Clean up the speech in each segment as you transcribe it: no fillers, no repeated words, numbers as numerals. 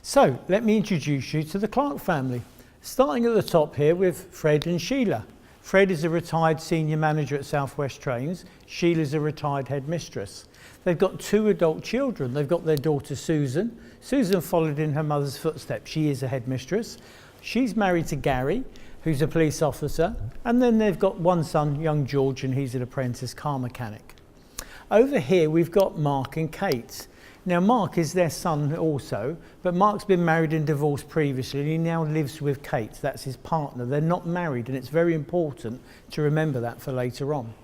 So let me introduce you to the Clark family. Starting at the top here with Fred and Sheila. Fred is a retired senior manager at South West Trains. Sheila's a retired headmistress. They've got 2 adult children. They've got their daughter Susan. Susan followed in her mother's footsteps. She is a headmistress. She's married to Gary, who's a police officer. And then they've got one son, young George, and he's an apprentice car mechanic. Over here we've got Mark and Kate. Now Mark is their son also, but Mark's been married and divorced previously and he now lives with Kate. That's his partner. They're not married, and it's very important to remember that for later on.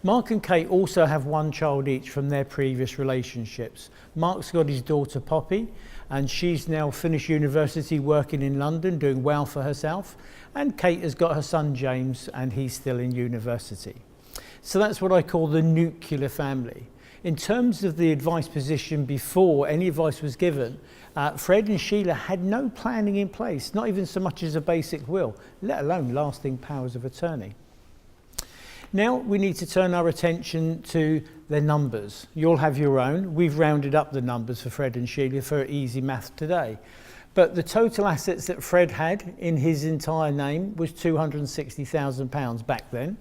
Mark and Kate also have 1 child each from their previous relationships. Mark's got his daughter Poppy, and she's now finished university working in London, doing well for herself. And Kate has got her son James, and he's still in university. So that's what I call the nuclear family. In terms of the advice position before any advice was given, Fred and Sheila had no planning in place, not even so much as a basic will, let alone lasting powers of attorney. Now we need to turn our attention to their numbers. You'll have your own. We've rounded up the numbers for Fred and Sheila for easy math today. But the total assets that Fred had in his entire name was £260,000 back then.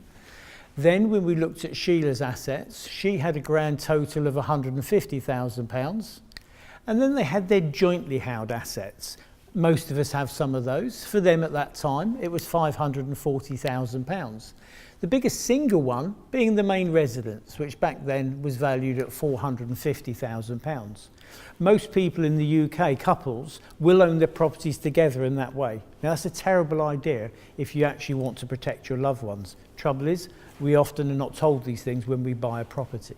Then when we looked at Sheila's assets, she had a grand total of £150,000. And then they had their jointly held assets. Most of us have some of those. For them at that time, it was £540,000. The biggest single one being the main residence, which back then was valued at £450,000. Most people in the UK, couples, will own their properties together in that way. Now that's a terrible idea if you actually want to protect your loved ones. Trouble is, we often are not told these things when we buy a property.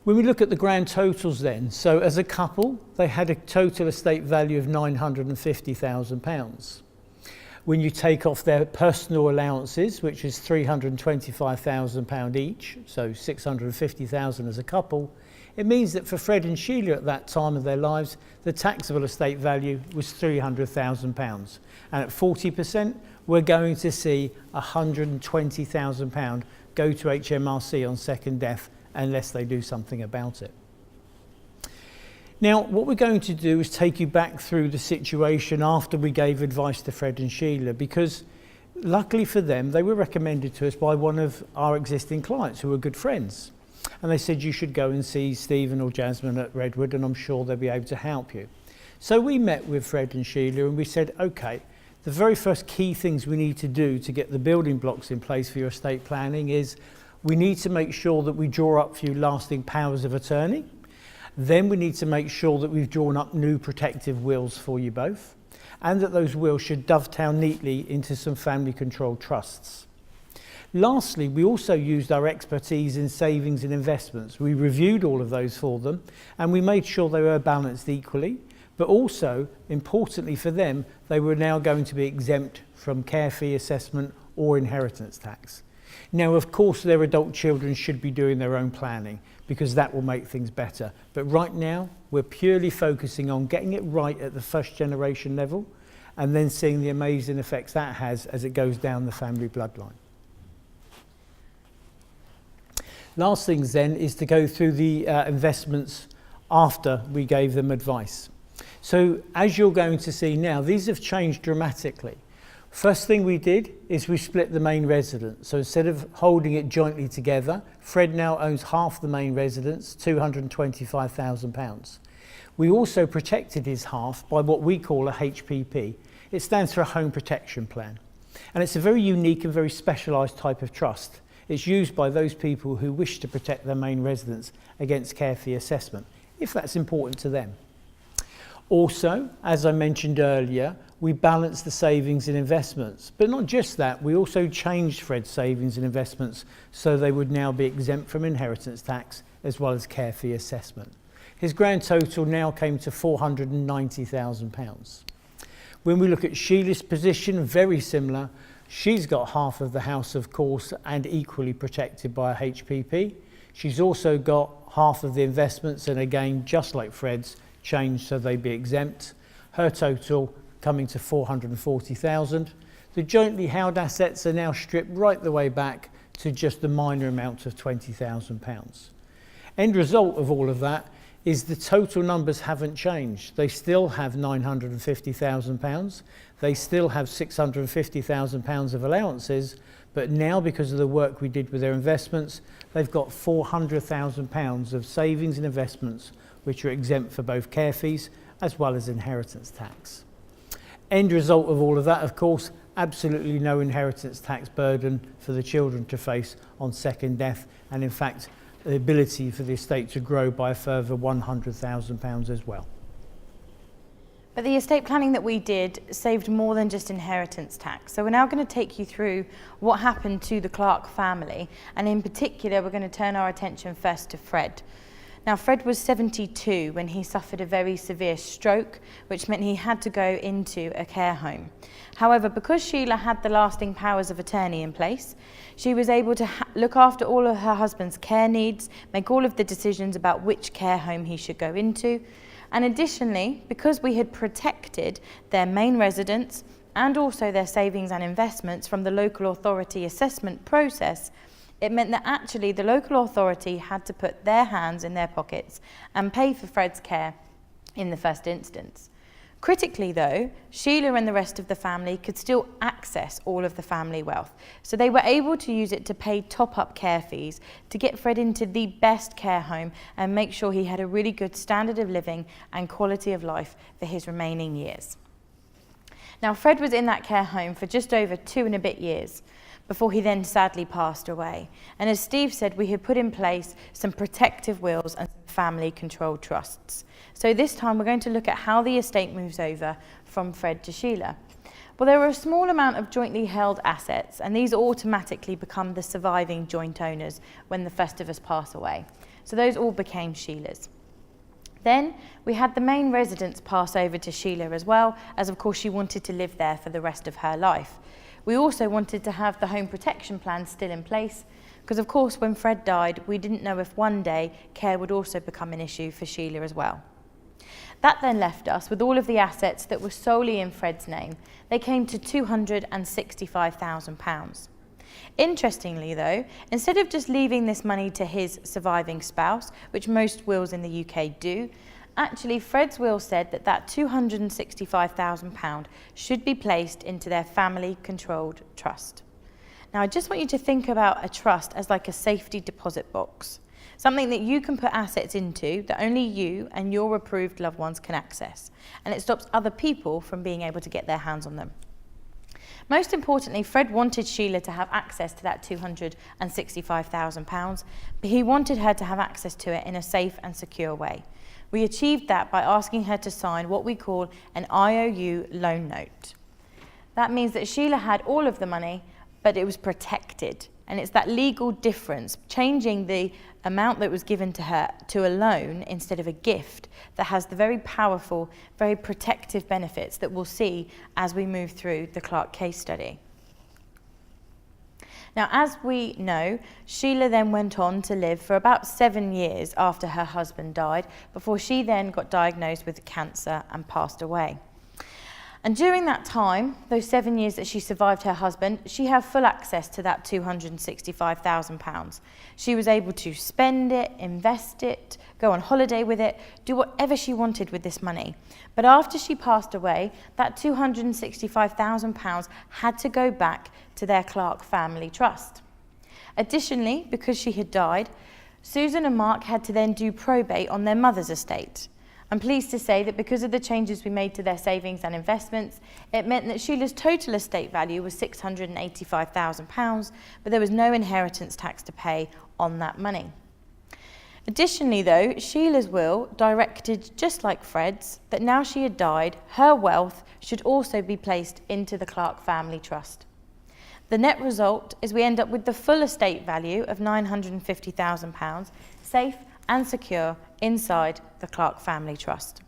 When we look at the grand totals then, so as a couple, they had a total estate value of £950,000. When you take off their personal allowances, which is £325,000 each, so £650,000 as a couple, it means that for Fred and Sheila at that time of their lives, the taxable estate value was £300,000. And at 40%, we're going to see £120,000 go to HMRC on second death unless they do something about it. Now, what we're going to do is take you back through the situation after we gave advice to Fred and Sheila, because luckily for them, they were recommended to us by one of our existing clients who were good friends. And they said, you should go and see Stephen or Jasmine at Redwood, and I'm sure they'll be able to help you. So we met with Fred and Sheila and we said, okay, the very first key things we need to do to get the building blocks in place for your estate planning is we need to make sure that we draw up for you lasting powers of attorney. Then we need to make sure that we've drawn up new protective wills for you both, and that those wills should dovetail neatly into some family controlled trusts. Lastly, we also used our expertise in savings and investments. We reviewed all of those for them and we made sure they were balanced equally, but also, importantly for them, they were now going to be exempt from care fee assessment or inheritance tax. Now, of course, their adult children should be doing their own planning because that will make things better. But right now, we're purely focusing on getting it right at the first generation level and then seeing the amazing effects that has as it goes down the family bloodline. Last things then is to go through the investments after we gave them advice. So as you're going to see now, these have changed dramatically. First thing we did is we split the main residence. So instead of holding it jointly together, Fred now owns half the main residence, £225,000. We also protected his half by what we call a HPP. It stands for a Home Protection Plan. And it's a very unique and very specialised type of trust. It's used by those people who wish to protect their main residence against care fee assessment, if that's important to them. Also, as I mentioned earlier, we balanced the savings and investments. But not just that, we also changed Fred's savings and investments so they would now be exempt from inheritance tax as well as care fee assessment. His grand total now came to £490,000. When we look at Sheila's position, very similar. She's got half of the house, of course, and equally protected by a HPP. She's also got half of the investments, and again, just like Fred's, changed so they be exempt. Her total coming to £440,000. The jointly held assets are now stripped right the way back to just the minor amount of £20,000. End result of all of that is the total numbers haven't changed. They still have £950,000. They still have £650,000 of allowances, but now because of the work we did with their investments, they've got £400,000 of savings and investments which are exempt for both care fees as well as inheritance tax. End result of all of that, of course, absolutely no inheritance tax burden for the children to face on second death, and in fact the ability for the estate to grow by a further £100,000 as well. But the estate planning that we did saved more than just inheritance tax. So we're now going to take you through what happened to the Clark family, and in particular we're going to turn our attention first to Fred. Now Fred was 72 when he suffered a very severe stroke, which meant he had to go into a care home. However, because Sheila had the lasting powers of attorney in place, she was able to look after all of her husband's care needs, make all of the decisions about which care home he should go into. And additionally, because we had protected their main residence and also their savings and investments from the local authority assessment process, it meant that actually the local authority had to put their hands in their pockets and pay for Fred's care in the first instance. Critically though, Sheila and the rest of the family could still access all of the family wealth, so they were able to use it to pay top-up care fees to get Fred into the best care home and make sure he had a really good standard of living and quality of life for his remaining years. Now Fred was in that care home for just over 2 and a bit years before he then sadly passed away. And as Steve said, we had put in place some protective wills and some family controlled trusts. So this time we're going to look at how the estate moves over from Fred to Sheila. Well, there are a small amount of jointly held assets, and these automatically become the surviving joint owners when the first of us pass away. So those all became Sheila's. Then we had the main residence pass over to Sheila as well, as of course she wanted to live there for the rest of her life. We also wanted to have the home protection plan still in place, because of course when Fred died, we didn't know if one day care would also become an issue for Sheila as well. That then left us with all of the assets that were solely in Fred's name. They came to £265,000. Interestingly though, instead of just leaving this money to his surviving spouse, which most wills in the UK do, actually Fred's will said that that £265,000 should be placed into their family controlled trust. Now I just want you to think about a trust as like a safety deposit box, something that you can put assets into that only you and your approved loved ones can access, and it stops other people from being able to get their hands on them. Most importantly, Fred wanted Sheila to have access to that £265,000, but he wanted her to have access to it in a safe and secure way. We achieved that by asking her to sign what we call an IOU loan note. That means that Sheila had all of the money, but it was protected. And it's that legal difference, changing the amount that was given to her to a loan instead of a gift, that has the very powerful, very protective benefits that we'll see as we move through the Clark case study. Now, as we know, Sheila then went on to live for about 7 years after her husband died, before she then got diagnosed with cancer and passed away. And during that time, those 7 years that she survived her husband, she had full access to that £265,000. She was able to spend it, invest it, go on holiday with it, do whatever she wanted with this money. But after she passed away, that £265,000 had to go back to their Clark family trust. Additionally, because she had died, Susan and Mark had to then do probate on their mother's estate. I'm pleased to say that because of the changes we made to their savings and investments, it meant that Sheila's total estate value was £685,000, but there was no inheritance tax to pay on that money. Additionally though, Sheila's will directed, just like Fred's, that now she had died, her wealth should also be placed into the Clark family trust. The net result is we end up with the full estate value of £950,000, safe and secure inside the Clark family trust.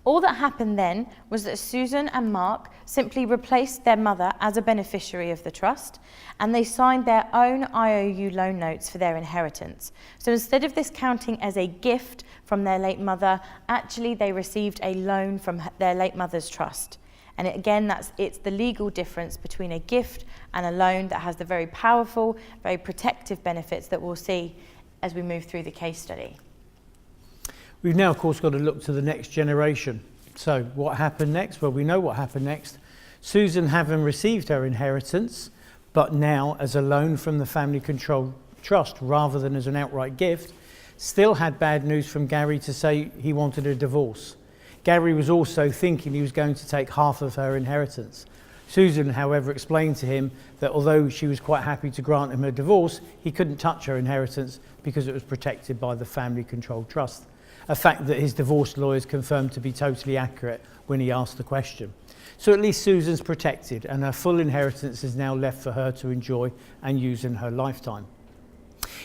All that happened then was that Susan and Mark simply replaced their mother as a beneficiary of the trust, and they signed their own IOU loan notes for their inheritance. So instead of this counting as a gift from their late mother, actually they received a loan from their late mother's trust. And it's the legal difference between a gift and a loan that has the very powerful, very protective benefits that we'll see as we move through the case study. We've now, of course, got to look to the next generation. So what happened next? Well, we know what happened next. Susan, having received her inheritance, but now as a loan from the family controlled trust rather than as an outright gift, still had bad news from Gary to say he wanted a divorce. Gary was also thinking he was going to take half of her inheritance. Susan, however, explained to him that although she was quite happy to grant him a divorce, he couldn't touch her inheritance because it was protected by the family controlled trust. A fact that his divorce lawyers confirmed to be totally accurate when he asked the question. So at least Susan's protected and her full inheritance is now left for her to enjoy and use in her lifetime.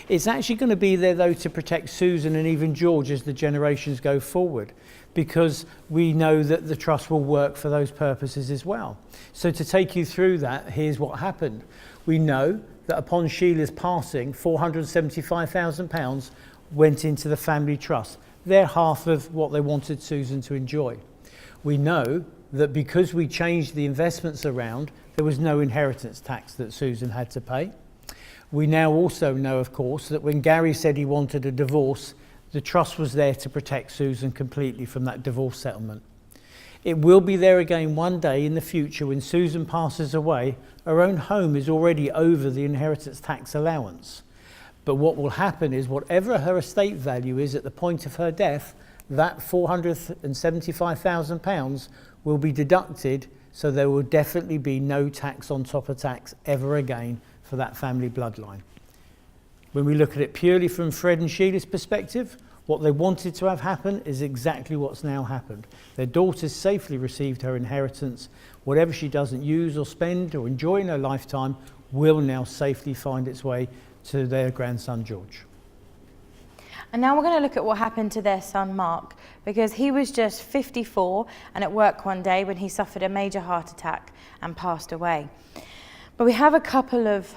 It's actually going to be there though to protect Susan and even George as the generations go forward, because we know that the trust will work for those purposes as well. So to take you through that, here's what happened. We know that upon Sheila's passing, £475,000 went into the family trust. They're half of what they wanted Susan to enjoy. We know that because we changed the investments around, there was no inheritance tax that Susan had to pay. We now also know, of course, that when Gary said he wanted a divorce, the trust was there to protect Susan completely from that divorce settlement. It will be there again one day in the future when Susan passes away. Her own home is already over the inheritance tax allowance. But what will happen is whatever her estate value is at the point of her death, that £475,000 will be deducted, so there will definitely be no tax on top of tax ever again for that family bloodline. When we look at it purely from Fred and Sheila's perspective, what they wanted to have happen is exactly what's now happened. Their daughter's safely received her inheritance. Whatever she doesn't use or spend or enjoy in her lifetime will now safely find its way to their grandson George. And now we're going to look at what happened to their son Mark, because he was just 54 and at work one day when he suffered a major heart attack and passed away. But we have a couple of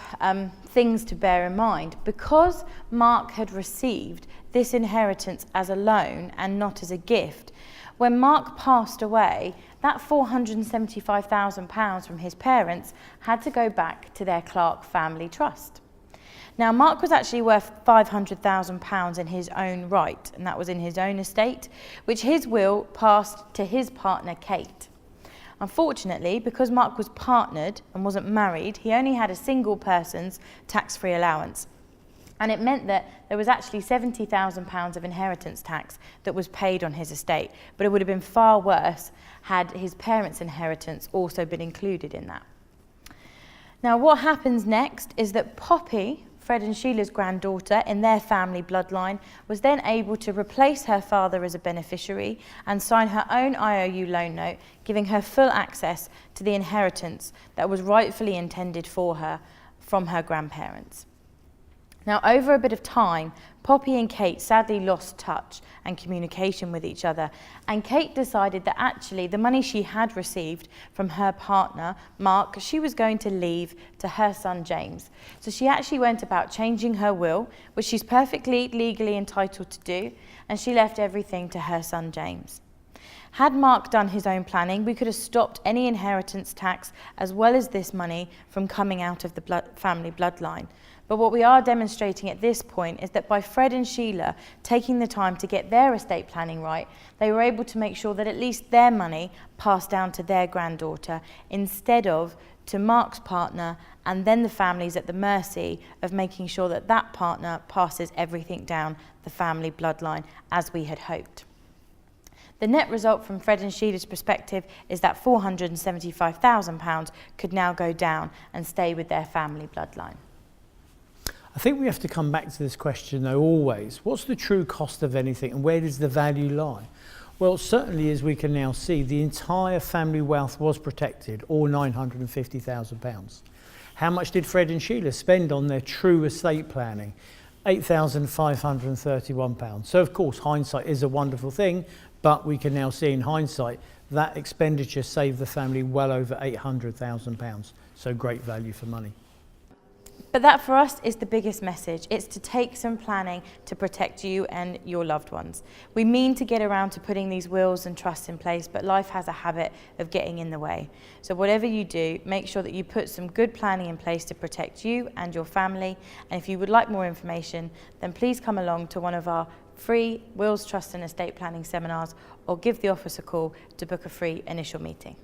things to bear in mind. Because Mark had received this inheritance as a loan and not as a gift, when Mark passed away, that £475,000 from his parents had to go back to their Clark family trust. Now, Mark was actually worth £500,000 in his own right, and that was in his own estate, which his will passed to his partner, Kate. Unfortunately, because Mark was partnered and wasn't married, he only had a single person's tax-free allowance. And it meant that there was actually £70,000 of inheritance tax that was paid on his estate, but it would have been far worse had his parents' inheritance also been included in that. Now, what happens next is that Poppy, Fred and Sheila's granddaughter in their family bloodline, was then able to replace her father as a beneficiary and sign her own IOU loan note, giving her full access to the inheritance that was rightfully intended for her from her grandparents. Now, over a bit of time, Poppy and Kate sadly lost touch and communication with each other, and Kate decided that actually the money she had received from her partner, Mark, she was going to leave to her son James. So she actually went about changing her will, which she's perfectly legally entitled to do, and she left everything to her son James. Had Mark done his own planning, we could have stopped any inheritance tax as well as this money from coming out of the family bloodline. But what we are demonstrating at this point is that by Fred and Sheila taking the time to get their estate planning right, they were able to make sure that at least their money passed down to their granddaughter instead of to Mark's partner, and then the family's at the mercy of making sure that that partner passes everything down the family bloodline as we had hoped. The net result from Fred and Sheila's perspective is that £475,000 could now go down and stay with their family bloodline. I think we have to come back to this question though always. What's the true cost of anything and where does the value lie? Well, certainly as we can now see, the entire family wealth was protected, all £950,000. How much did Fred and Sheila spend on their true estate planning? £8,531. So of course hindsight is a wonderful thing, but we can now see in hindsight that expenditure saved the family well over £800,000. So great value for money. But that for us is the biggest message. It's to take some planning to protect you and your loved ones. We mean to get around to putting these wills and trusts in place, but life has a habit of getting in the way. So whatever you do, make sure that you put some good planning in place to protect you and your family. And if you would like more information, then please come along to one of our free wills, trust and estate planning seminars, or give the office a call to book a free initial meeting.